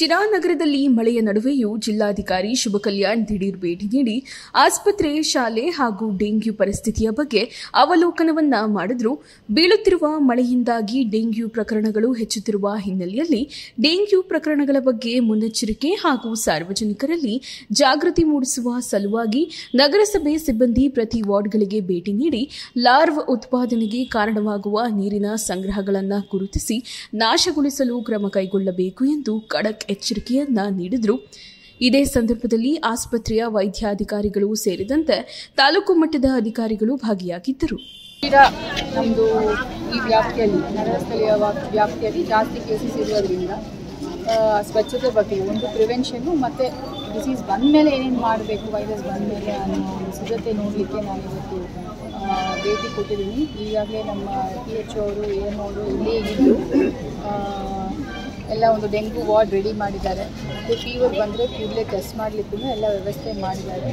ಶಿರಾ ನಗರದಲ್ಲಿ ಮಳೆಯ ನಡುವೆಯೂ ಜಿಲ್ಲಾಧಿಕಾರಿ ಶುಭ ಕಲ್ಯಾಣ್ ದಿಢೀರ್ ಭೇಟಿ ನೀಡಿ ಆಸ್ಪತ್ರೆ, ಶಾಲೆ ಹಾಗೂ ಡೆಂಗ್ಯೂ ಪರಿಸ್ಥಿತಿಯ ಬಗ್ಗೆ ಅವಲೋಕನವನ್ನ ಮಾಡಿದ್ರು. ಬೀಳುತ್ತಿರುವ ಮಳೆಯಿಂದಾಗಿ ಡೆಂಗ್ಯೂ ಪ್ರಕರಣಗಳು ಹೆಚ್ಚುತ್ತಿರುವ ಹಿನ್ನೆಲೆಯಲ್ಲಿ ಡೆಂಗ್ಯೂ ಪ್ರಕರಣಗಳ ಬಗ್ಗೆ ಮುನ್ನೆಚ್ಚರಿಕೆ ಹಾಗೂ ಸಾರ್ವಜನಿಕರಲ್ಲಿ ಜಾಗೃತಿ ಮೂಡಿಸುವ ಸಲುವಾಗಿ ನಗರಸಭೆ ಸಿಬ್ಬಂದಿ ಪ್ರತಿ ವಾರ್ಡ್ಗಳಿಗೆ ಭೇಟಿ ನೀಡಿ ಲಾರ್ವ್ ಉತ್ಪಾದನೆಗೆ ಕಾರಣವಾಗುವ ನೀರಿನ ಸಂಗ್ರಹಗಳನ್ನು ಗುರುತಿಸಿ ನಾಶಗೊಳಿಸಲು ಕ್ರಮ ಕೈಗೊಳ್ಳಬೇಕು ಎಂದು ಖಡಕ್ ಎಚ್ಚರಿಕೆಯನ್ನ ನೀಡಿದರು. ಇದೇ ಸಂದರ್ಭದಲ್ಲಿ ಆಸ್ಪತ್ರೆಯ ವೈದ್ಯಾಧಿಕಾರಿಗಳು ಸೇರಿದಂತೆ ತಾಲೂಕು ಮಟ್ಟದ ಅಧಿಕಾರಿಗಳು ಭಾಗಿಯಾಗಿದ್ದರು. ನಮ್ಮದು ಈ ವ್ಯಾಪ್ತಿಯಲ್ಲಿ ನಗರ ಸ್ಥಳೀಯ ವ್ಯಾಪ್ತಿಯಲ್ಲಿ ಜಾಸ್ತಿ ಕೇಸಸ್ ಇರೋದ್ರಿಂದ ಸ್ವಚ್ಛತೆ ಬಗ್ಗೆ ಒಂದು ಪ್ರಿವೆನ್ಷನ್ನು ಮತ್ತು ಡಿಸೀಸ್ ಬಂದ ಮೇಲೆ ಏನೇನು ಮಾಡಬೇಕು, ವೈರಸ್ ಬಂದ ಮೇಲೆ ಅನ್ನೋ ಒಂದು ಸಿದ್ಧತೆ ನೋಡಲಿಕ್ಕೆ ನಾನಿವತ್ತು ಭೇಟಿ ಕೊಟ್ಟಿದ್ದೀನಿ. ಈಗಾಗಲೇ ನಮ್ಮ PHO ಅವರು AM ಅವರು ಇಲ್ಲೇ ಇದ್ದು ಎಲ್ಲ ಒಂದು ಡೆಂಗ್ಯೂ ವಾರ್ಡ್ ರೆಡಿ ಮಾಡಿದ್ದಾರೆ. ಮತ್ತು ಫೀವರ್ ಬಂದರೆ ಕೂಡಲೇ ಟೆಸ್ಟ್ ಮಾಡಲಿಕ್ಕೂ ಎಲ್ಲ ವ್ಯವಸ್ಥೆ ಮಾಡಿದ್ದಾರೆ.